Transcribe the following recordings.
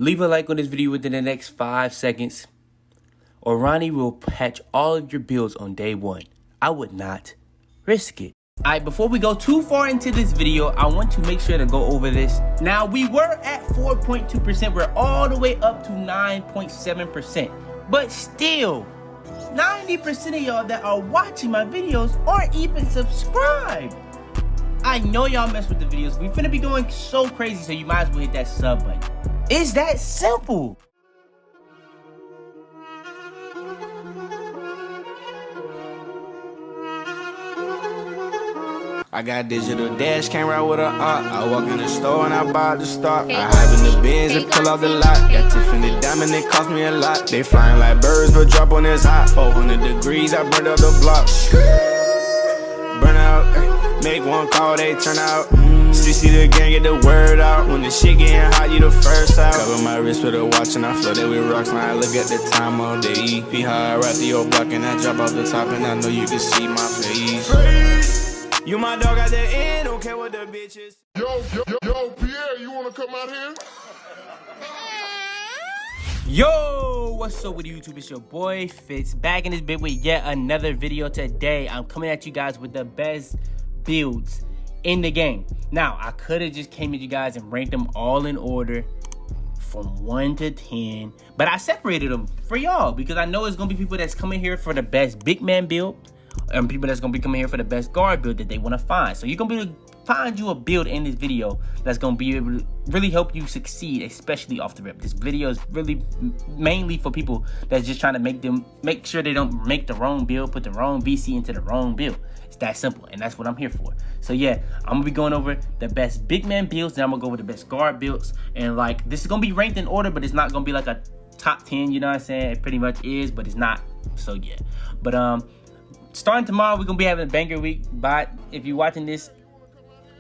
Leave a like on this video within the next 5 seconds, or Ronnie will patch all of your builds on day one. I would not risk it. Alright, before we go too far into this video, I want to make sure to go over this. Now, we were at 4.2%. We're all the way up to 9.7%. But still, 90% of y'all that are watching my videos aren't even subscribed. I know y'all mess with the videos. We finna be going so crazy, so you might as well hit that sub button. It's that simple. I got digital dash, can't ride with a I walk in the store and I buy the stock. I hide in the bins and pull out the lot. Got Tiffany diamond, it cost me a lot. They flying like birds, but drop on this hot. 400 degrees, I burned up the block. Burn out, make one call, they turn out. CC the gang, get the word out. When the shit getting hot, you the first out. Cover my wrist with a watch and I flooded with rocks. Now I look at the time all day. Be high, right through your block and I drop off the top and I know you can see my face. You my dog at the end, don't care what the bitch is. Yo, Pierre, you wanna come out here? Yo, what's up with YouTube? It's your boy Fitz, back in this bit with yet another video. Today I'm coming at you guys with the best builds in the game. Now, I could have just came at you guys and ranked them all in order from 1 to 10, but I separated them for y'all because I know it's gonna be people that's coming here for the best big man build and people that's gonna be coming here for the best guard build that they want to find. So you're gonna be able to find you a build in this video that's gonna be able to really help you succeed, especially off the rip. This video is really mainly for people that's just trying to make sure they don't make the wrong build, put the wrong VC into the wrong build. It's that simple, and that's what I'm here for. So yeah, I'm gonna be going over the best big man builds, then I'm gonna go over the best guard builds, and like this is gonna be ranked in order, but it's not gonna be like a top 10, you know what I'm saying? It pretty much is, but it's not. So yeah, but starting tomorrow, we're gonna be having a banger week. But if you're watching this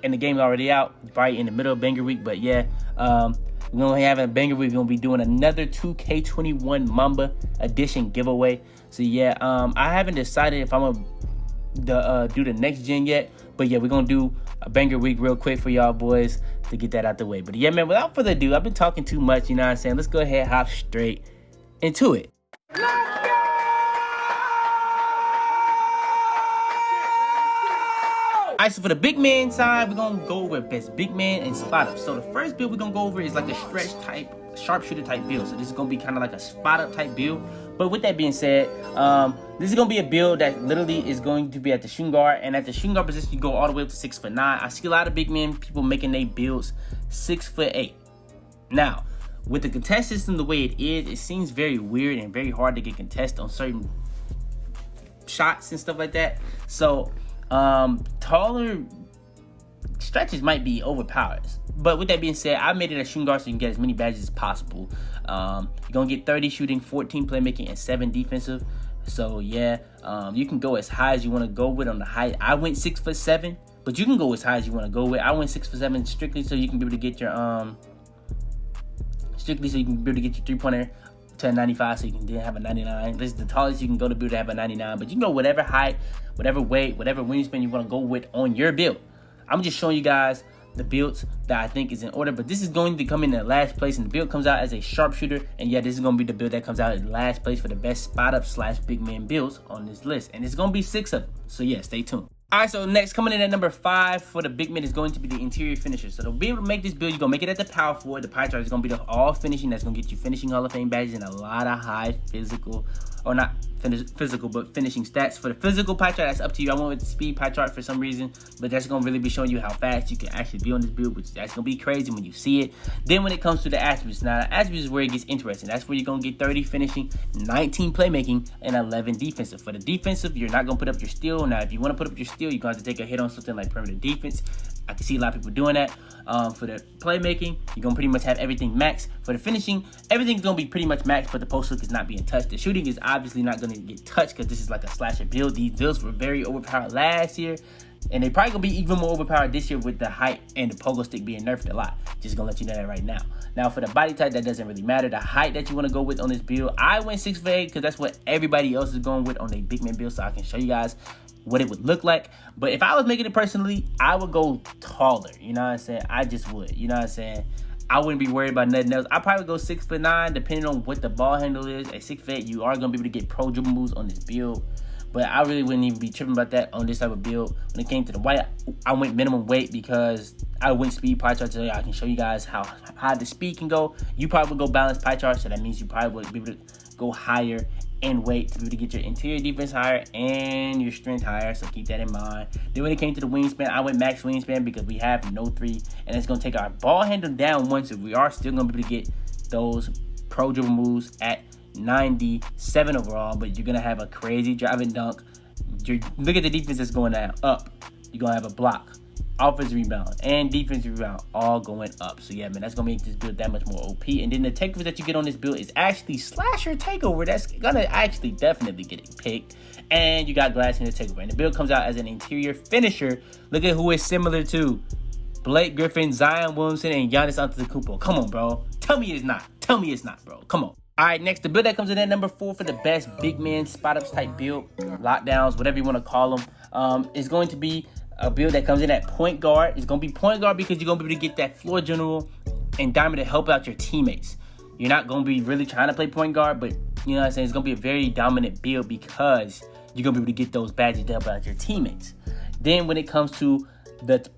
and the game's already out, probably in the middle of banger week. But yeah, we're gonna be having a banger week. We're gonna be doing another 2K21 Mamba edition giveaway. So yeah, I haven't decided if I'm gonna do the next gen yet. But yeah, we're gonna do a banger week real quick for y'all boys to get that out the way. But yeah, man, without further ado, I've been talking too much, you know what I'm saying? Let's go ahead, hop straight into it. Alright, so for the big man side, we're gonna go over best big man and spot up. So the first build we're gonna go over is like a stretch type, sharpshooter type build. So this is gonna be kind of like a spot up type build. But with that being said, this is gonna be a build that literally is going to be at the shooting guard, and at the shooting guard position, you go all the way up to 6'9". I see a lot of big men people making their builds 6'8". Now, with the contest system the way it is, it seems very weird and very hard to get contest on certain shots and stuff like that. So taller stretches might be overpowered, but with that being said, I made it a shooting guard so you can get as many badges as possible. You're gonna get 30 shooting, 14 playmaking, and 7 defensive. So yeah, you can go as high as you want to go with on the height. I went 6'7", but you can go as high as you want to go with. I went 6'7" strictly so you can be able to get your 3-pointer to a 95, so you can then have a 99. This is the tallest you can go to build to have a 99, but you can go whatever height, whatever weight, whatever wingspan you want to go with on your build. I'm just showing you guys the builds that I think is in order, but this is going to come in the last place, and the build comes out as a sharpshooter. And yeah, this is going to be the build that comes out in last place for the best spot up / big man builds on this list, and it's going to be 6 of them. So yeah, stay tuned. Alright, so next, coming in at number 5 for the big man is going to be the interior finisher. So to be able to make this build, you're going to make it at the power forward. The pie chart is going to be the all finishing. That's going to get you finishing Hall of Fame badges and a lot of high physical, or not physical, but finishing stats. For the physical pie chart, that's up to you. I went with the speed pie chart for some reason, but that's going to really be showing you how fast you can actually be on this build, which that's going to be crazy when you see it. Then when it comes to the attributes, now the attributes is where it gets interesting. That's where you're going to get 30 finishing, 19 playmaking, and 11 defensive. For the defensive, you're not going to put up your steal. Now, if you want to put up your steal, you're going to have to take a hit on something like perimeter defense. I can see a lot of people doing that. For the playmaking, you're going to pretty much have everything max. For the finishing, everything's going to be pretty much max, but the post hook is not being touched. The shooting is obviously not going to get touched because this is like a slasher build. These builds were very overpowered last year, and they probably going to be even more overpowered this year with the height and the pogo stick being nerfed a lot. Just going to let you know that right now. Now, for the body type, that doesn't really matter. The height that you want to go with on this build, I went 6'8" because that's what everybody else is going with on their big man build, so I can show you guys what it would look like. But if I was making it personally, I would go taller. You know what I'm saying? I just would. You know what I'm saying? I wouldn't be worried about nothing else. I'd probably go 6'9", depending on what the ball handle is. At 6'8", you are going to be able to get pro dribble moves on this build. But I really wouldn't even be tripping about that on this type of build. When it came to the white, I went minimum weight because I went speed pie chart so I can show you guys how high the speed can go. You probably would go balanced pie chart, so that means you probably would be able to go higher in weight to be able to get your interior defense higher and your strength higher, so keep that in mind. Then when it came to the wingspan, I went max wingspan because we have no 3, and it's going to take our ball handle down one, so we are still going to be able to get those pro dribble moves at 97 overall, but you're going to have a crazy drive and dunk. Look at the defense that's going up. You're going to have a block, offensive rebound, and defensive rebound all going up. So yeah, man, that's going to make this build that much more OP. And then the takeover that you get on this build is actually slasher takeover. That's going to actually definitely get it picked. And you got glass in the takeover. And the build comes out as an interior finisher. Look at who it's similar to. Blake Griffin, Zion Williamson, and Giannis Antetokounmpo. Come on, bro. Tell me it's not. Tell me it's not, bro. Come on. All right, next, the build that comes in at number 4 for the best big man spot-ups type build, lockdowns, whatever you want to call them, is going to be a build that comes in at point guard. It's going to be point guard because you're going to be able to get that floor general and diamond to help out your teammates. You're not going to be really trying to play point guard, but you know what I'm saying? It's going to be a very dominant build because you're going to be able to get those badges to help out your teammates. Then when it comes to the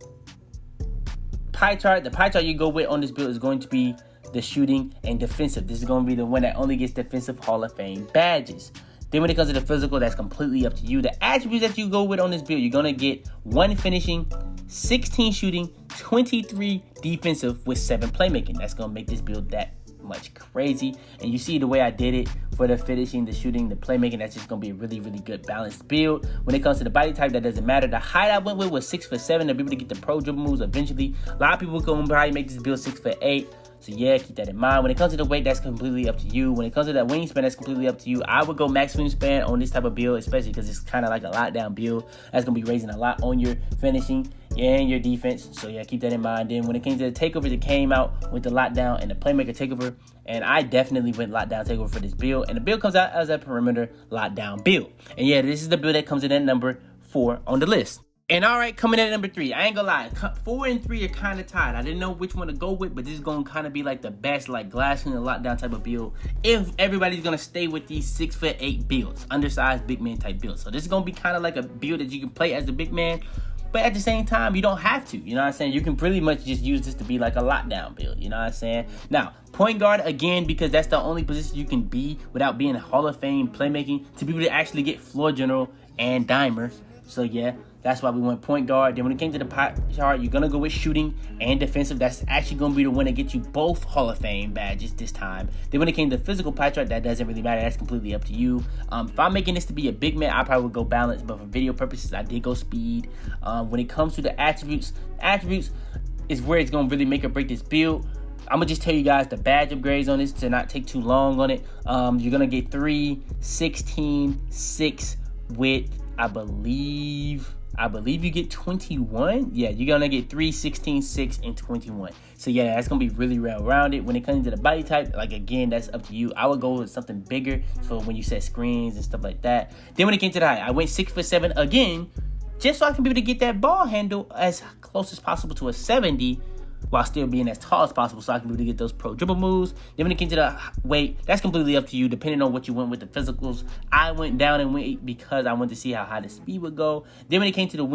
pie chart you go with on this build is going to be the shooting and defensive. This is going to be the one that only gets defensive Hall of Fame badges. Then when it comes to the physical, that's completely up to you. The attributes that you go with on this build, you're going to get 1 finishing, 16 shooting, 23 defensive with 7 playmaking. That's going to make this build that much crazy. And you see the way I did it for the finishing, the shooting, the playmaking. That's just going to be a really, really good balanced build. When it comes to the body type, that doesn't matter. The height I went with was 6'7" to be able to get the pro dribble moves eventually. A lot of people can probably make this build 6'8". So yeah, keep that in mind. When it comes to the weight, that's completely up to you. When it comes to that wingspan, that's completely up to you. I would go max wingspan on this type of build, especially because it's kind of like a lockdown build. That's going to be raising a lot on your finishing and your defense. So yeah, keep that in mind. Then when it came to the takeovers, it came out with the lockdown and the playmaker takeover. And I definitely went lockdown takeover for this build. And the build comes out as a perimeter lockdown build. And yeah, this is the build that comes in at number 4 on the list. And all right, coming in at number 3, I ain't gonna lie, 4 and 3 are kind of tied. I didn't know which one to go with, but this is gonna kind of be like the best, like glass in the lockdown type of build. If everybody's gonna stay with these 6'8" builds, undersized big man type builds. So this is gonna be kind of like a build that you can play as the big man, but at the same time, you don't have to. You know what I'm saying? You can pretty much just use this to be like a lockdown build. You know what I'm saying? Now, point guard, again, because that's the only position you can be without being a Hall of Fame playmaking to be able to actually get floor general and dimer. So yeah, that's why we went point guard. Then when it came to the pie chart, you're going to go with shooting and defensive. That's actually going to be the one that gets you both Hall of Fame badges this time. Then when it came to the physical pie chart, that doesn't really matter. That's completely up to you. If I'm making this to be a big man, I probably would go balance. But for video purposes, I did go speed. When it comes to the attributes is where it's going to really make or break this build. I'm going to just tell you guys the badge upgrades on this to not take too long on it. You're going to get 3, 16, 6 with, I believe you get 21. Yeah, you're gonna get 3, 16, 6, and 21. So yeah, that's gonna be really well-rounded. When it comes to the body type, like again, that's up to you. I would go with something bigger, so when you set screens and stuff like that. Then when it came to the height, I went 6'7" again, just so I can be able to get that ball handle as close as possible to a 70, while still being as tall as possible, so I can be able to get those pro dribble moves. Then when it came to the weight, that's completely up to you, depending on what you went with the physicals. I went down in weight because I wanted to see how high the speed would go. Then when it came to the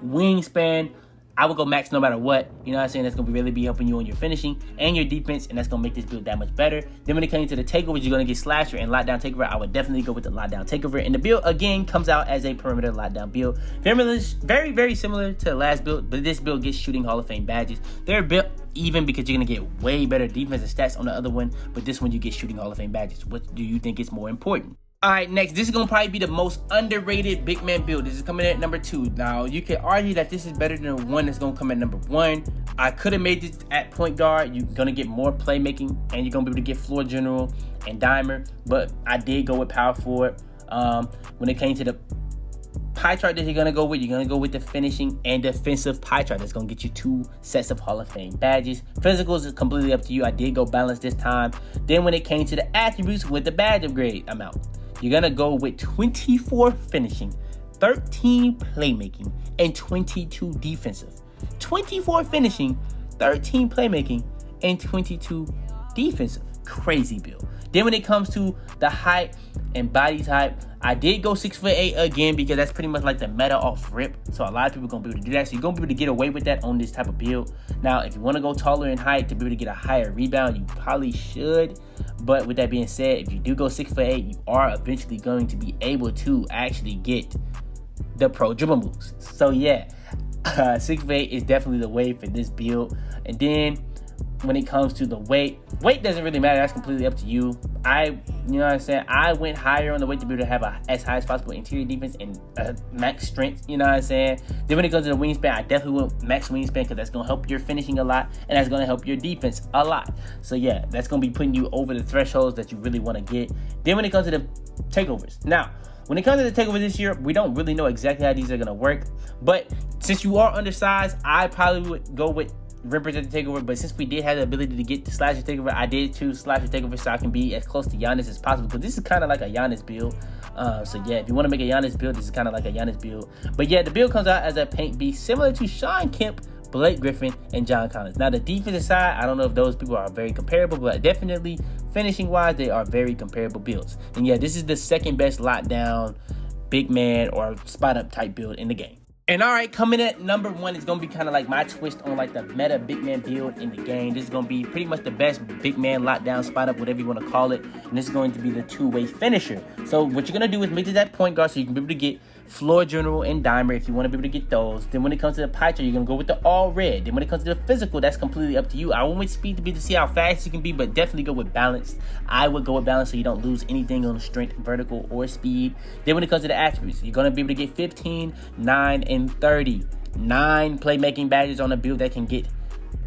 wingspan, I would go max no matter what. You know what I'm saying? That's going to really be helping you on your finishing and your defense, and that's going to make this build that much better. Then when it came to the takeovers, you're going to get slasher and lockdown takeover. I would definitely go with the lockdown takeover. And the build, again, comes out as a perimeter lockdown build. Very, very similar to the last build, but this build gets shooting Hall of Fame badges. They're built even because you're going to get way better defensive stats on the other one, but this one you get shooting Hall of Fame badges. What do you think is more important? All right, next, this is going to probably be the most underrated big man build. This is coming in at number 2. Now, you could argue that this is better than the one that's going to come at number 1. I could have made this at point guard. You're going to get more playmaking, and you're going to be able to get floor general and dimer, but I did go with power forward. When it came to the pie chart that you're going to go with the finishing and defensive pie chart. That's going to get you 2 sets of Hall of Fame badges. Physicals is completely up to you. I did go balance this time. Then when it came to the attributes with the badge upgrade amount, you're going to go with 24 finishing, 13 playmaking, and 22 defensive. 24 finishing, 13 playmaking, and 22 defensive. Crazy build. Then when it comes to the height and body type, I did go 6'8" again because that's pretty much like the meta off rip. So a lot of people are gonna be able to do that. So you're gonna be able to get away with that on this type of build. Now, if you want to go taller in height to be able to get a higher rebound, you probably should. But with that being said, if you do go 6'8", you are eventually going to be able to actually get the pro dribble moves. So yeah, 6'8" is definitely the way for this build. And then when it comes to the weight doesn't really matter. That's completely up to you. You know what I'm saying? I went higher on the weight to be able to have as high as possible interior defense and max strength. You know what I'm saying? Then when it comes to the wingspan, I definitely went max wingspan because that's gonna help your finishing a lot and that's gonna help your defense a lot. So yeah, that's gonna be putting you over the thresholds that you really want to get. Then when it comes to the takeovers, now when it comes to the takeover this year, we don't really know exactly how these are gonna work. But since you are undersized, I probably would go with represent the takeover, but since we did have the ability to get the slasher takeover, I did choose slasher takeover so I can be as close to Giannis as possible because this is kind of like a Giannis build. So yeah, if you want to make a Giannis build, this is kind of like a Giannis build. But yeah, the build comes out as a paint beast similar to Sean Kemp, Blake Griffin, and John Collins. Now the defensive side, I don't know if those people are very comparable, but definitely finishing wise, they are very comparable builds. And yeah, this is the second best lockdown big man or spot up type build in the game. And all right, coming at number 1 is going to be kind of like my twist on like the meta big man build in the game. This is going to be pretty much the best big man lockdown spot up, whatever you want to call it. And this is going to be the two-way finisher. So what you're going to do is make it that point guard so you can be able to get floor general and dimer if you want to be able to get those. Then when it comes to the pie chart, you're going to go with the all red. Then when it comes to the physical, that's completely up to you. I won't with speed to be to see how fast you can be, but definitely go with balance. I would go with balance so you don't lose anything on strength, vertical, or speed. Then when it comes to the attributes, you're going to be able to get 15, 9, and 30. 9 playmaking badges on a build that can get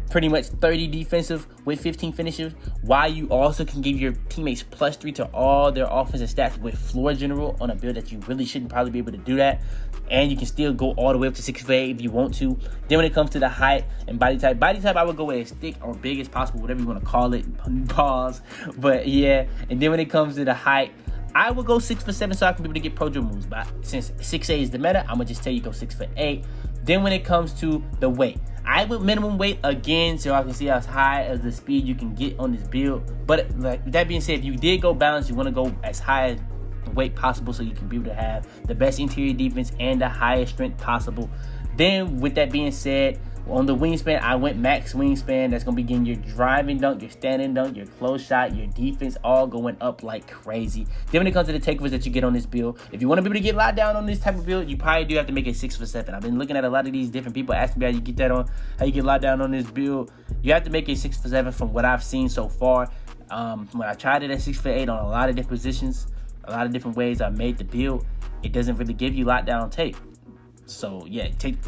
pretty much 30 defensive with 15 finishers, while you also can give your teammates +3 to all their offensive stats with floor general on a build that you really shouldn't probably be able to do that. And you can still go all the way up to 6'8" if you want to. Then when it comes to the height and body type, I would go with as thick or big as possible, whatever you want to call it. Pause. But yeah, and then when it comes to the height, I would go 6'7" so I can be able to get pro dribble moves. But since 6'8" is the meta, I'm gonna just tell you go 6'8". Then when it comes to the weight, I would minimum weight again so I can see as high as the speed you can get on this build. But like that being said, if you did go balance, you want to go as high as weight possible so you can be able to have the best interior defense and the highest strength possible. Then with that being said, on the wingspan, I went max wingspan. That's going to be getting your driving dunk, your standing dunk, your close shot, your defense all going up like crazy. Then when it comes to the takeovers that you get on this build, if you want to be able to get locked down on this type of build, you probably do have to make it 6'7". I've been looking at a lot of these different people asking me how you get that on, how you get locked down on this build. You have to make it 6'7" from what I've seen so far. When I tried it at 6'8" on a lot of different positions, a lot of different ways I made the build, it doesn't really give you lockdown on tape. So yeah, take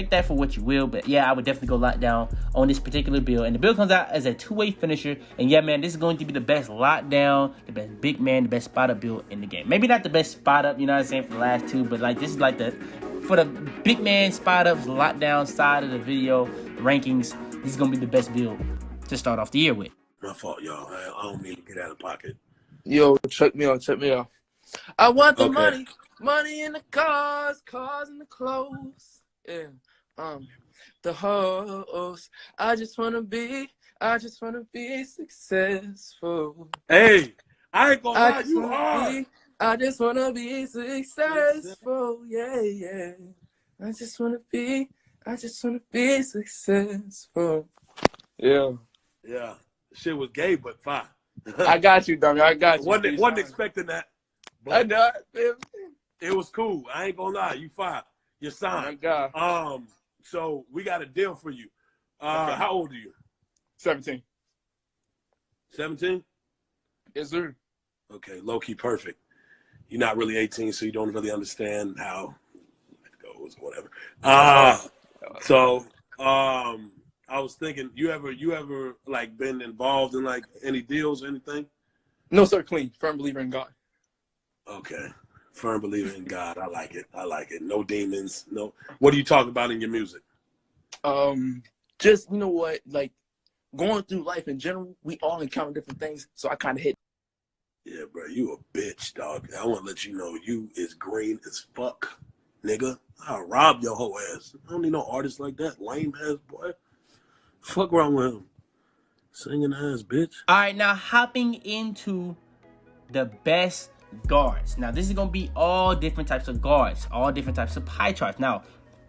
that for what you will, but yeah, I would definitely go lockdown on this particular build. And the build comes out as a two-way finisher. And yeah, man, this is going to be the best lockdown, the best big man, the best spot up build in the game. Maybe not the best spot up, you know what I'm saying, for the last two, but like this is like for the big man spot ups, lockdown side of the video rankings, this is gonna be the best build to start off the year with. My fault, y'all. I don't mean to get out of pocket. Yo, check me out. I want the Okay. money in the cars in the clothes. Yeah. The hoes. I just wanna be successful. Hey, I ain't gonna lie, you hard. I just wanna be successful. Yeah. I just wanna be successful. Yeah. Yeah, shit was gay, but fine. I got you, dog. I got you. Wasn't expecting that. I But know. it was cool. I ain't gonna lie, you fine. You're Oh my signed. God. So we got a deal for you. Okay. How old are you? 17. 17? Yes, sir. Okay, low key perfect. You're not really 18, so you don't really understand how it goes or whatever. I was thinking, you ever like been involved in like any deals or anything? No, sir. Clean. Firm believer in God. Okay. Firm believer in God. I like it. No demons. No. What do you talk about in your music? Just, you know what, like going through life in general, we all encounter different things. So I kind of hit. Yeah, bro, you a bitch, dog. I want to let you know you is green as fuck, nigga. I'll rob your whole ass. I don't need no artist like that, lame ass boy. Fuck wrong with him? Singing ass bitch. All right, now hopping into the best guards. Now this is gonna be all different types of guards, all different types of pie charts. Now,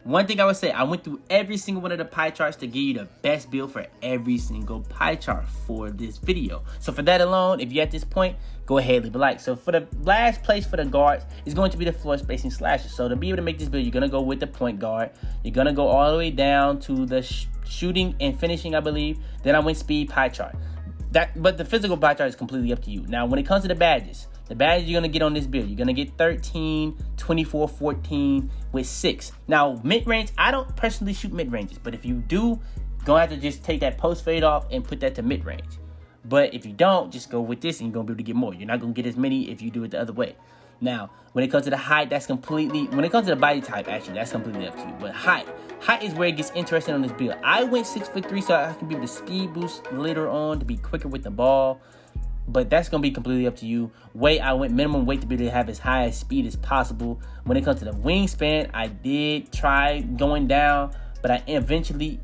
one thing I would say, I went through every single one of the pie charts to give you the best build for every single pie chart for this video. So for that alone, if you're at this point, go ahead, leave a like. So for the last place for the guards is going to be the floor spacing slasher. So to be able to make this build, you're gonna go with the point guard. You're gonna go all the way down to the shooting and finishing, I believe. Then I went speed pie chart. But the physical pie chart is completely up to you. Now, when it comes to the badges you're going to get on this build, you're going to get 13, 24, 14 with 6. Now, mid-range, I don't personally shoot mid-ranges, but if you do, you're going to have to just take that post fade off and put that to mid-range. But if you don't, just go with this and you're going to be able to get more. You're not going to get as many if you do it the other way. Now, when it comes to the height, when it comes to the body type, actually, that's completely up to you. But height is where it gets interesting on this build. I went 6'3", so I can be able to speed boost later on to be quicker with the ball. But that's going to be completely up to you. Weight, I went minimum weight to be able to have as high as speed as possible. When it comes to the wingspan, I did try going down, but I eventually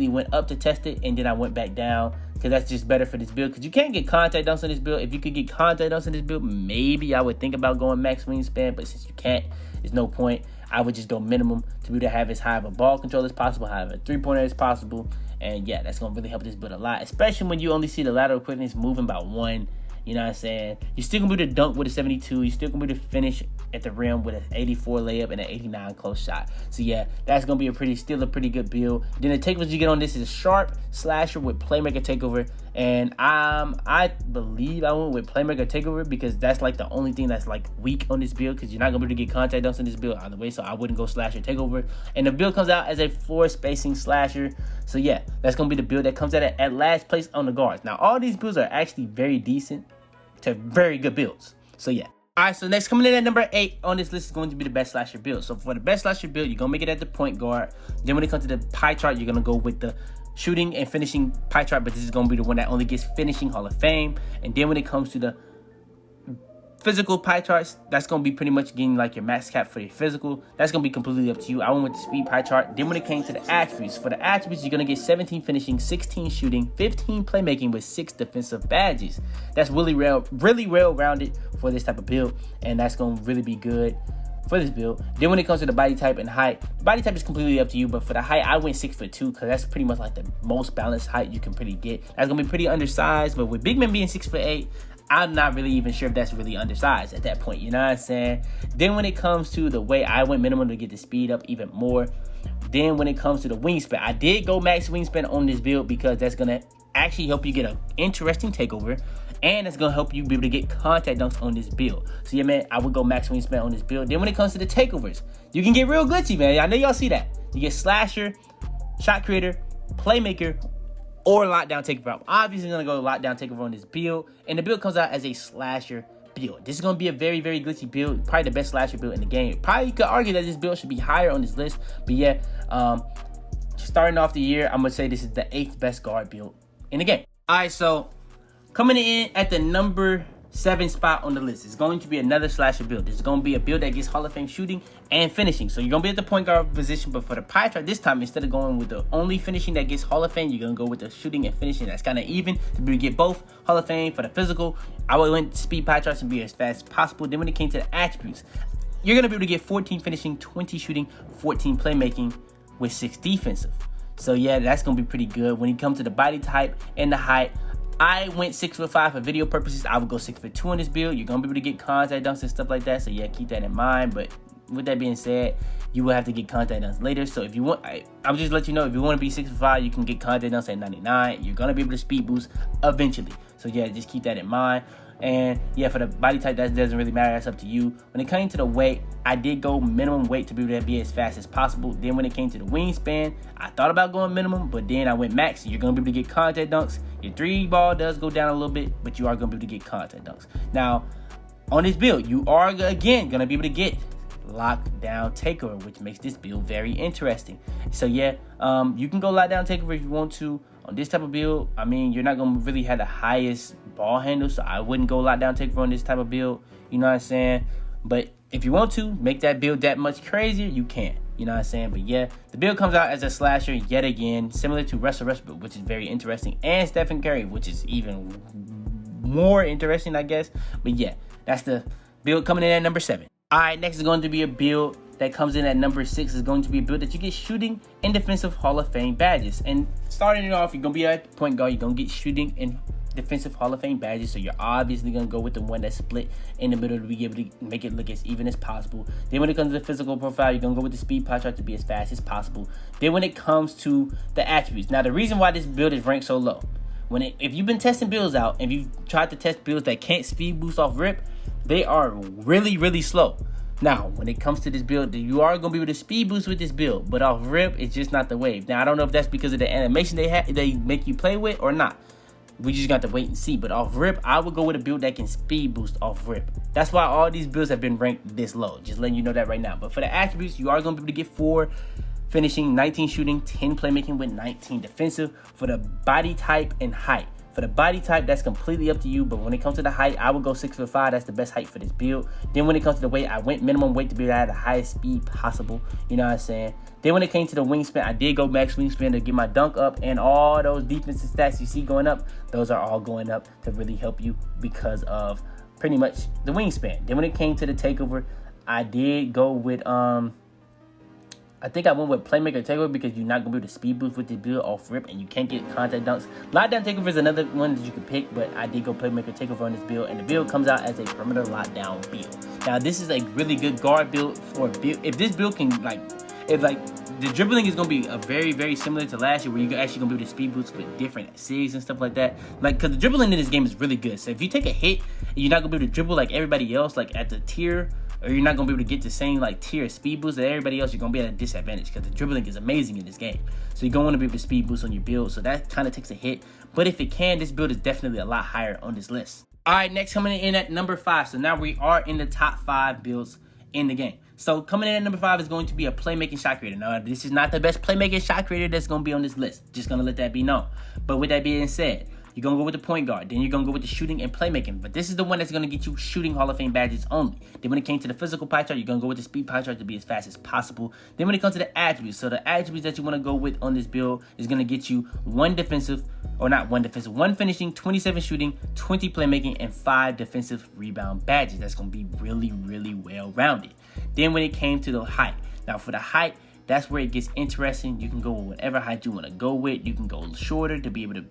went up to test it, and then I went back down because that's just better for this build. Because you can't get contact dunks on this build. If you could get contact dunks on this build, maybe I would think about going max wingspan, but since you can't, there's no point. I would just go minimum to be able to have as high of a ball control as possible, have a three-pointer as possible. And yeah, that's going to really help this build a lot, especially when you only see the lateral quickness moving by 1. You know what I'm saying? You're still going to be able to dunk with a 72. You're still going to be able to finish at the rim with an 84 layup and an 89 close shot. So yeah, that's going to be still a pretty good build. Then the takeovers you get on this is a sharp slasher with Playmaker takeover. And I believe I went with Playmaker takeover because that's like the only thing that's like weak on this build, because you're not going to be able to get contact dunks in this build either way. So I wouldn't go slasher takeover. And the build comes out as a floor spacing slasher. So yeah, that's going to be the build that comes out at last place on the guards. Now all these builds are actually very decent to very good builds. So yeah. Alright, so next coming in at number 8 on this list is going to be the best slasher build. So for the best slasher build, you're gonna make it at the point guard. Then when it comes to the pie chart, you're gonna go with the shooting and finishing pie chart, but this is gonna be the one that only gets finishing Hall of Fame. And then when it comes to the physical pie charts, that's gonna be pretty much getting like your max cap for your physical. That's gonna be completely up to you. I went with the speed pie chart. Then when it came to the attributes, for the attributes, you're gonna get 17 finishing, 16 shooting, 15 playmaking with 6 defensive badges. That's really well rounded for this type of build, and that's gonna really be good for this build. Then when it comes to the body type and height, the body type is completely up to you, but for the height, I went 6'2", because that's pretty much like the most balanced height you can pretty get. That's gonna be pretty undersized, but with big men being 6'8", I'm not really even sure if that's really undersized at that point, you know what I'm saying? Then when it comes to the weight, I went minimum to get the speed up even more. Then when it comes to the wingspan, I did go max wingspan on this build because that's gonna actually help you get an interesting takeover, and it's gonna help you be able to get contact dunks on this build. So yeah, man, I would go max wingspan on this build. Then when it comes to the takeovers, you can get real glitchy, man. I know y'all see that. You get slasher, shot creator, playmaker, or lockdown takeover. I'm obviously gonna go lockdown takeover on this build, and the build comes out as a slasher build. This is gonna be a very, very glitchy build, probably the best slasher build in the game. Probably you could argue that this build should be higher on this list, but yeah, starting off the year, I'm gonna say this is the 8th best guard build in the game. All right, so coming in at the number 7 spot on the list is going to be another slasher build. This is going to be a build that gets Hall of Fame shooting and finishing. So you're going to be at the point guard position, but for the pie chart this time, instead of going with the only finishing that gets Hall of Fame, you're going to go with the shooting and finishing. That's kind of even to be able to get both Hall of Fame. For the physical, I went speed pie charts and be as fast as possible. Then when it came to the attributes, you're going to be able to get 14 finishing, 20 shooting, 14 playmaking with 6 defensive. So yeah, that's going to be pretty good. When it comes to the body type and the height, I went 6'5" for video purposes. I would go 6'2" on this build. You're gonna be able to get contact dunks and stuff like that. So yeah, keep that in mind. But with that being said, you will have to get contact dunks later. So if you want, I'll just let you know, if you want to be 6'5", you can get contact dunks at 99. You're gonna be able to speed boost eventually. So yeah, just keep that in mind. And yeah, for the body type, that doesn't really matter. That's up to you. When it came to the weight, I did go minimum weight to be able to be as fast as possible. Then when it came to the wingspan, I thought about going minimum, but then I went max. You're going to be able to get contact dunks. Your 3 ball does go down a little bit, but you are going to be able to get contact dunks. Now, on this build, you are, again, going to be able to get lockdown takeover, which makes this build very interesting. So yeah, you can go lockdown takeover if you want to. On this type of build, I mean, you're not going to really have the highest ball handle, so I wouldn't go lockdown takeover on this type of build. You know what I'm saying? But if you want to make that build that much crazier, you can. You know what I'm saying? But yeah, the build comes out as a slasher yet again, similar to Russell Westbrook, which is very interesting, and Stephen Curry, which is even more interesting, I guess. But yeah, that's the build coming in at number 7. All right, next is going to be a build that comes in at number 6. Is going to be a build that you get shooting and defensive Hall of Fame badges. And starting it off, you're going to be at point guard. You're going to get shooting and defensive Hall of Fame badges, so you're obviously going to go with the one that's split in the middle to be able to make it look as even as possible. Then when it comes to the physical profile, you're going to go with the speed pie chart to be as fast as possible. Then when it comes to the attributes, now the reason why this build is ranked so low, if you've been testing builds out and you've tried to test builds that can't speed boost off rip, they are really slow. Now, when it comes to this build, you are going to be able to speed boost with this build, but off rip, it's just not the wave. Now, I don't know if that's because of the animation they make you play with or not. We just got to wait and see. But off rip, I would go with a build that can speed boost off rip. That's why all these builds have been ranked this low. Just letting you know that right now. But for the attributes, you are going to be able to get 4 finishing, 19 shooting, 10 playmaking with 19 defensive. For the body type and height. For the body type, that's completely up to you. But when it comes to the height, I would go 6'5". That's the best height for this build. Then when it comes to the weight, I went minimum weight to be able to have the highest speed possible. You know what I'm saying? Then when it came to the wingspan, I did go max wingspan to get my dunk up. And all those defensive stats you see going up, those are all going up to really help you because of pretty much the wingspan. Then when it came to the takeover, I did go with I think I went with Playmaker takeover because you're not going to be able to speed boost with this build off rip and you can't get contact dunks. Lockdown takeover is another one that you can pick, but I did go Playmaker takeover on this build, and the build comes out as a perimeter lockdown build. Now, this is a really good guard build for a build. If this build can, the dribbling is going to be a very similar to last year, where you're actually going to be able to speed boost with different SIGs and stuff like that. Because the dribbling in this game is really good. So if you take a hit and you're not going to be able to dribble like everybody else, like at the tier, or you're not going to be able to get the same tier speed boost that everybody else, you're going to be at a disadvantage because the dribbling is amazing in this game. So you're going to want to be able to speed boost on your build. So that kind of takes a hit. But if it can, this build is definitely a lot higher on this list. All right, next coming in at number 5. So now we are in the top 5 builds in the game. So coming in at number 5 is going to be a playmaking shot creator. Now, this is not the best playmaking shot creator that's going to be on this list. Just going to let that be known. But with that being said, you're going to go with the point guard. Then you're going to go with the shooting and playmaking. But this is the one that's going to get you shooting Hall of Fame badges only. Then when it came to the physical pie chart, you're going to go with the speed pie chart to be as fast as possible. Then when it comes to the attributes, so the attributes that you want to go with on this build is going to get you 1 finishing, 27 shooting, 20 playmaking, and 5 defensive rebound badges. That's going to be really well-rounded. Then when it came to the height. Now for the height, that's where it gets interesting. You can go with whatever height you want to go with. You can go shorter to be able to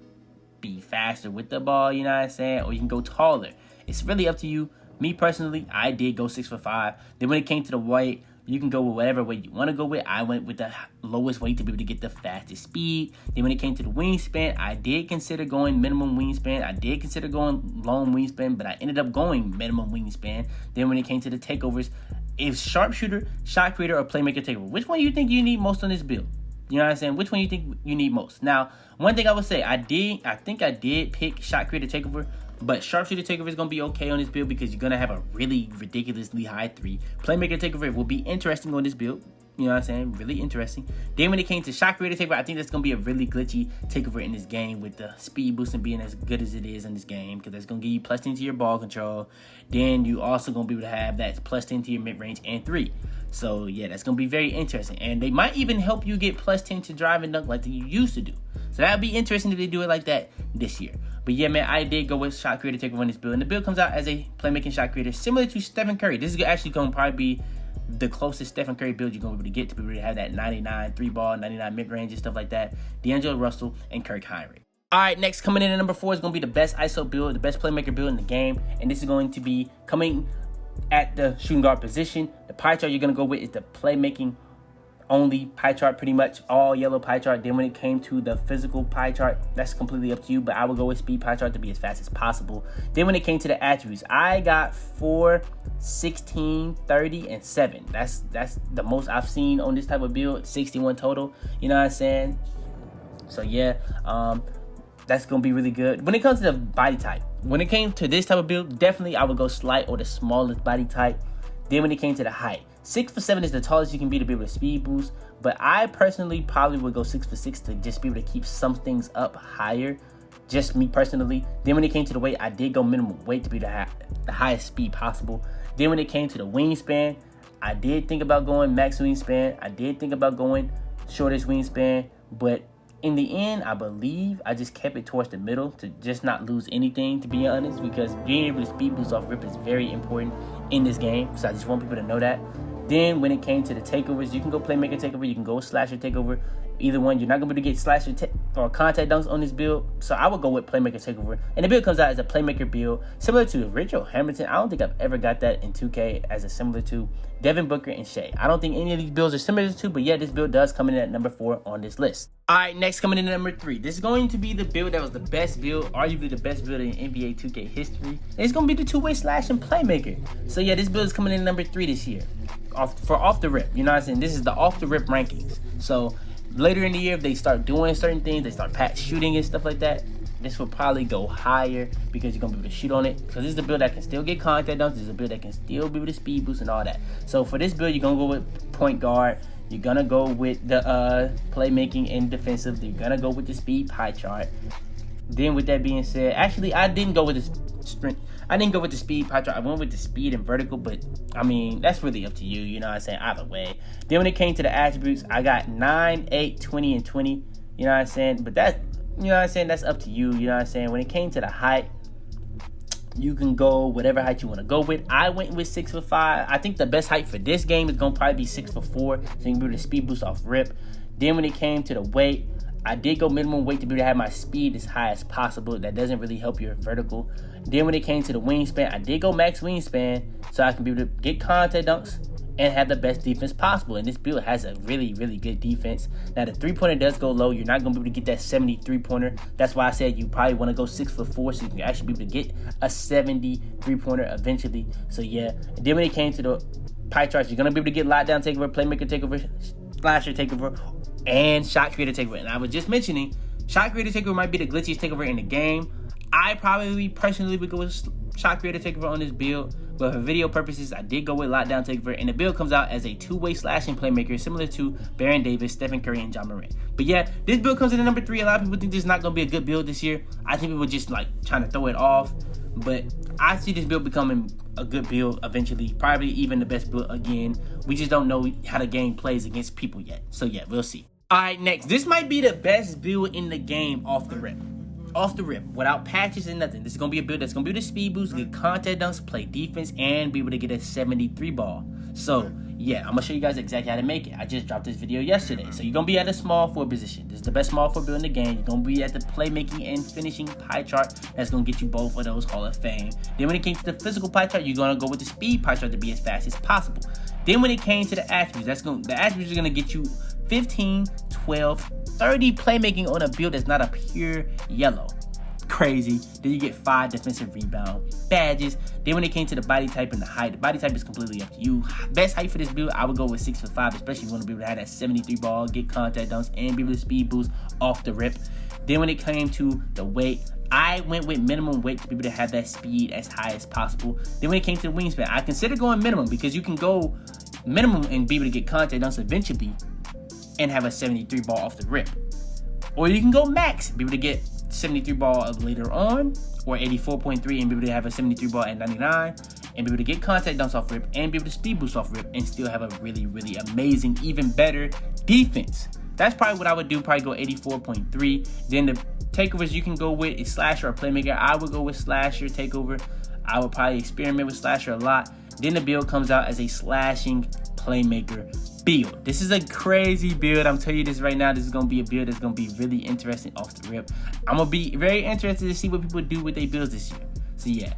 be faster with the ball, you know what I'm saying? Or you can go taller. It's really up to you. Me personally, I did go 6'5". Then when it came to the weight, you can go with whatever weight you want to go with. I went with the lowest weight to be able to get the fastest speed. Then when it came to the wingspan, I did consider going minimum wingspan. I did consider going long wingspan, but I ended up going minimum wingspan. Then when it came to the takeovers, if Sharpshooter, shot creator, or playmaker takeover, which one you think you need most on this build? You know what I'm saying? Which one you think you need most? Now, one thing I would say, I think I did pick shot creator takeover, but sharpshooter takeover is going to be okay on this build because you're going to have a really ridiculously high 3. Playmaker takeover will be interesting on this build. You know what I'm saying? Really interesting. Then when it came to shot creator takeover, I think that's going to be a really glitchy takeover in this game with the speed boosting being as good as it is in this game, because that's going to give you +10 to your ball control. Then you also going to be able to have that +10 to your mid-range and 3. So yeah, that's going to be very interesting. And they might even help you get +10 to drive and dunk like you used to do. So that would be interesting if they do it like that this year. But yeah, man, I did go with shot creator takeover on this build. And the build comes out as a playmaking shot creator similar to Stephen Curry. This is actually going to probably be the closest Stephen Curry build you're going to be able to get to be able to have that 99 3-ball, 99 mid-range and stuff like that. D'Angelo Russell and Kirk Heinrich. All right, next coming in at number 4 is going to be the best ISO build, the best playmaker build in the game. And this is going to be coming at the shooting guard position. The pie chart you're going to go with is the playmaking only pie chart, pretty much all yellow pie chart. Then when it came to the physical pie chart, that's completely up to you, but I would go with speed pie chart to be as fast as possible. Then when it came to the attributes, I got 4, 16, 30, and 7. That's the most I've seen on this type of build, 61 total, you know what I'm saying? So yeah, that's gonna be really good. When it comes to the body type, when it came to this type of build, definitely I would go slight or the smallest body type. Then when it came to the height, 6'7" is the tallest you can be to be able to speed boost, but I personally probably would go 6'6" to just be able to keep some things up higher, just me personally. Then when it came to the weight, I did go minimum weight to be the highest speed possible. Then when it came to the wingspan, I did think about going max wingspan. I did think about going shortest wingspan, but in the end, I believe I just kept it towards the middle to just not lose anything, to be honest, because being able to speed boost off rip is very important in this game. So I just want people to know that. Then when it came to the takeovers, you can go Playmaker takeover, you can go slasher takeover. Either one, you're not going to be able to get slasher or contact dunks on this build. So I would go with Playmaker takeover. And the build comes out as a Playmaker build, similar to Richard Hamilton. I don't think I've ever got that in 2K as a similar to Devin Booker and Shea. I don't think any of these builds are similar to, but yeah, this build does come in at number 4 on this list. All right, next coming in at number 3. This is going to be the build that was the best build, arguably the best build in NBA 2K history. And it's going to be the two-way slash and Playmaker. So yeah, this build is coming in at number 3 this year. Off the rip, you know what I'm saying? This is the off the rip rankings. So later in the year, if they start doing certain things, they start patch shooting and stuff like that, this will probably go higher because you're going to be able to shoot on it. Because this is a build that can still get contact dunks. This is a build that can still be able to speed boost and all that. So for this build, you're going to go with point guard. You're going to go with the playmaking and defensive. You're going to go with the speed pie chart. Then with that being said, actually, I didn't go with the strength. I didn't go with the speed pie chart. I went with the speed and vertical, but I mean, that's really up to you. You know what I'm saying? Either way. Then when it came to the attributes, I got 9, 8, 20, and 20. You know what I'm saying? But that, you know what I'm saying? That's up to you. You know what I'm saying? When it came to the height, you can go whatever height you want to go with. I went with 6'5". I think the best height for this game is going to probably be 6'4", so you can be able to speed boost off rip. Then when it came to the weight, I did go minimum weight to be able to have my speed as high as possible. That doesn't really help your vertical. Then when it came to the wingspan, I did go max wingspan so I can be able to get contact dunks and have the best defense possible. And this build has a really, really good defense. Now the 3-pointer does go low. You're not going to be able to get that 73-pointer. That's why I said you probably want to go 6'4", so you can actually be able to get a 73-pointer eventually. So yeah. And then when it came to the pie charts, you're going to be able to get lockdown takeover, playmaker takeover, slasher takeover, and shot creator takeover. And I was just mentioning, shot creator takeover might be the glitchiest takeover in the game. I probably personally would go with shot creator takeover on this build, but for video purposes, I did go with lockdown takeover, and the build comes out as a two-way slashing playmaker, similar to Baron Davis, Stephen Curry, and John Morant. But yeah, this build comes in at number 3. A lot of people think this is not going to be a good build this year. I think people just like trying to throw it off, but I see this build becoming a good build eventually, probably even the best build again. We just don't know how the game plays against people yet. So yeah, we'll see. All right, next. This might be the best build in the game off the rip. Off the rip, without patches and nothing. This is going to be a build that's going to be the speed boost, get contact dunks, play defense, and be able to get a 73 ball. So, yeah, I'm going to show you guys exactly how to make it. I just dropped this video yesterday. So, you're going to be at a small forward position. This is the best small forward build in the game. You're going to be at the playmaking and finishing pie chart. That's going to get you both of those Hall of Fame. Then when it came to the physical pie chart, you're going to go with the speed pie chart to be as fast as possible. Then when it came to the attributes, the attributes are going to get you 15, 12, 30 playmaking on a build that's not a pure yellow. Crazy. Then you get 5 defensive rebound badges. Then when it came to the body type and the height, the body type is completely up to you. Best height for this build, I would go with 6'5", especially if you want to be able to have that 73 ball, get contact dunks, and be able to speed boost off the rip. Then when it came to the weight, I went with minimum weight to be able to have that speed as high as possible. Then when it came to the wingspan, I consider going minimum because you can go minimum and be able to get contact dunks eventually and have a 73 ball off the rip. Or you can go max, be able to get 73 ball later on, or 84.3 and be able to have a 73 ball at 99, and be able to get contact dunks off rip, and be able to speed boost off rip, and still have a really, really amazing, even better defense. That's probably what I would do, probably go 84.3. Then the takeovers you can go with is slasher or playmaker. I would go with slasher takeover. I would probably experiment with slasher a lot. Then the build comes out as a slashing playmaker build. This is a crazy build. I'm telling you this right now. This is going to be a build that's going to be really interesting off the rip. I'm going to be very interested to see what people do with their builds this year. So yeah.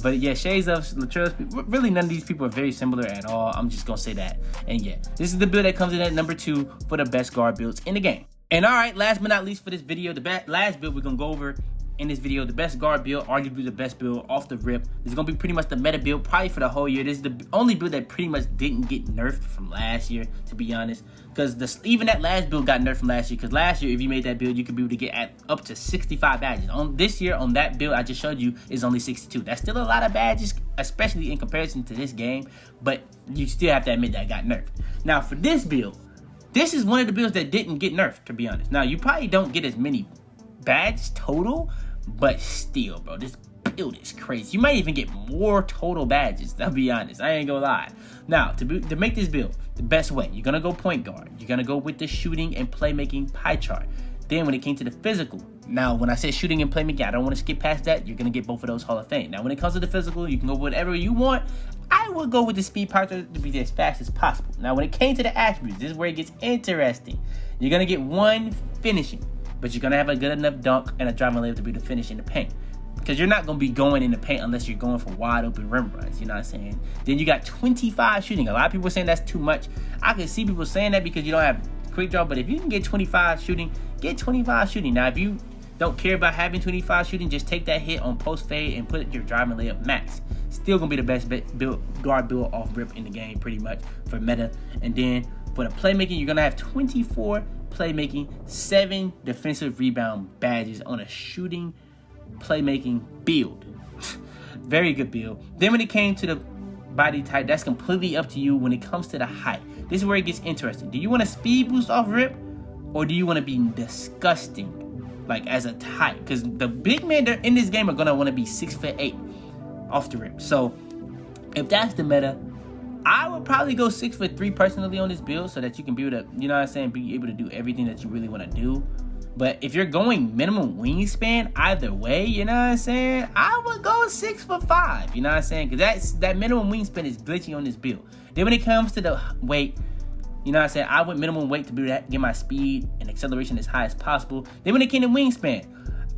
But yeah, shades of Latrell's, really none of these people are very similar at all. I'm just going to say that. And yeah, this is the build that comes in at number 2 for the best guard builds in the game. And all right, last but not least for this video, the last build we're going to go over in this video, the best guard build, arguably the best build off the rip. This is going to be pretty much the meta build probably for the whole year. This is the only build that pretty much didn't get nerfed from last year, to be honest. Because even that last build got nerfed from last year. Because last year, if you made that build, you could be able to get up to 65 badges. On this year, on that build I just showed you, is only 62. That's still a lot of badges, especially in comparison to this game. But you still have to admit that it got nerfed. Now, for this build, this is one of the builds that didn't get nerfed, to be honest. Now, you probably don't get as many badges total, but still, bro, this build is crazy. You might even get more total badges, I'll be honest. I ain't gonna lie. Now, to make this build the best way, you're gonna go point guard. You're gonna go with the shooting and playmaking pie chart. Then when it came to the physical, now when I said shooting and playmaking, I don't want to skip past that. You're gonna get both of those Hall of Fame. Now when it comes to the physical, you can go whatever you want. I would go with the speed pie chart to be as fast as possible. Now when it came to the attributes, this is where it gets interesting. You're gonna get 1 finishing, but you're gonna have a good enough dunk and a driving layup to be the finish in the paint. Because you're not going to be going in the paint unless you're going for wide open rim runs, you know what I'm saying? Then you got 25 shooting. A lot of people are saying that's too much. I can see people saying that because you don't have quick draw, but if you can get 25 shooting, get 25 shooting. Now, if you don't care about having 25 shooting, just take that hit on post fade and put your driving layup max. Still going to be the best guard build off rip in the game pretty much for meta. And then for the playmaking, you're going to have 24 playmaking, 7 defensive rebound badges on a shooting playmaking build. Very good build. Then when it came to the body type, that's completely up to you. When it comes to the height, this is where it gets interesting. Do you want a speed boost off rip, or do you want to be disgusting like as a type? Because the big men that in this game are gonna want to be 6'8" off the rip. So if that's the meta, I would probably go 6'3" personally on this build, so that you can be able to, you know what I'm saying, be able to do everything that you really want to do. But if you're going minimum wingspan, either way, you know what I'm saying, I would go 6'5", you know what I'm saying? Because that minimum wingspan is glitchy on this build. Then when it comes to the weight, you know what I'm saying, I went minimum weight to be able to get my speed and acceleration as high as possible. Then when it came to wingspan,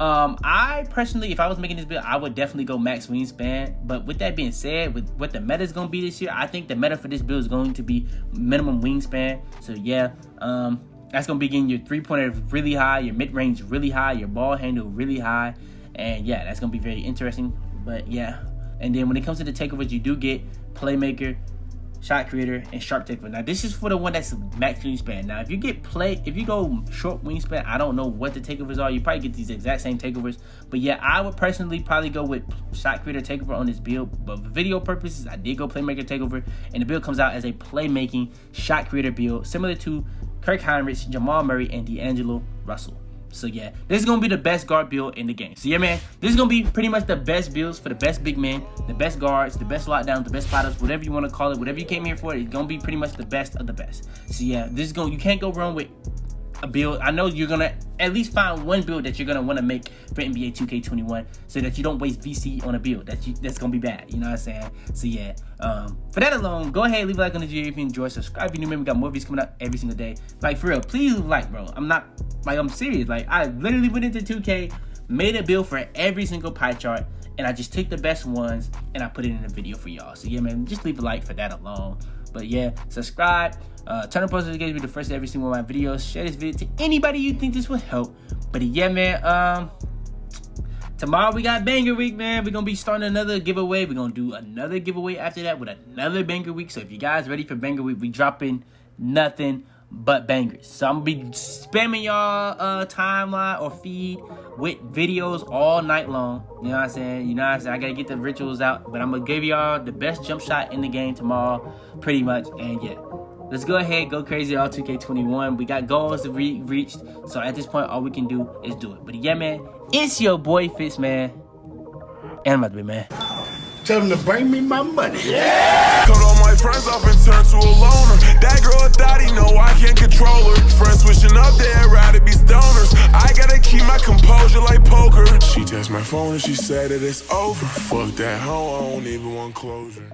I personally, if I was making this build, I would definitely go max wingspan. But with that being said, with what the meta is going to be this year, I think the meta for this build is going to be minimum wingspan. So yeah, that's going to be getting your three-pointer really high, your mid-range really high, your ball handle really high. And yeah, that's going to be very interesting. But yeah, and then when it comes to the takeovers, you do get Playmaker, Shot Creator, and Sharp Takeover. Now this is for the one that's max wingspan. Now if you go short wingspan, I don't know what the takeovers are. You probably get these exact same takeovers. But yeah, I would personally probably go with Shot Creator Takeover on this build. But for video purposes, I did go Playmaker Takeover, and the build comes out as a Playmaking Shot Creator build, similar to Kirk Heinrich, Jamal Murray, and D'Angelo Russell. So yeah, this is going to be the best guard build in the game. So yeah, man, this is going to be pretty much the best builds for the best big men, the best guards, the best lockdowns, the best spotters, whatever you want to call it, whatever you came here for, it's going to be pretty much the best of the best. So yeah, you can't go wrong with a build. I know you're going to at least find one build that you're going to want to make for NBA 2K21 so that you don't waste VC on a build that's going to be bad, you know what I'm saying? So yeah, for that alone, go ahead, leave a like on the video if you enjoy, subscribe if you're new, man. We got more videos coming out every single day. Like for real, please leave a like, bro. I'm serious. Like I literally went into 2K, made a build for every single pie chart, and I just took the best ones and I put it in a video for y'all. So yeah, man, just leave a like for that alone. But yeah, subscribe, turn on post notifications to be the first of every single one of my videos. Share this video to anybody you think this will help. But yeah, man, tomorrow we got Banger Week, man. We're gonna be starting another giveaway. We're gonna do another giveaway after that with another Banger Week. So if you guys ready for Banger Week, we dropping nothing but bangers. So I'm gonna be spamming y'all timeline or feed with videos all night long. You know what I'm saying? I gotta get the rituals out, but I'm gonna give y'all the best jump shot in the game tomorrow, pretty much. And yeah, let's go ahead, go crazy all 2K21. We got goals to reached, so at this point all we can do is do it. But yeah, man, it's your boy Fitz, man, and I'm about to be, man. Tell them to bring me my money. Yeah! Cut all my friends off and turn to a loner. That girl a thotty, no, I can't control her. Friends switching up, they'd rather be stoners. I gotta keep my composure like poker. She texted my phone and she said that it's over. Fuck that hoe, I don't even want closure.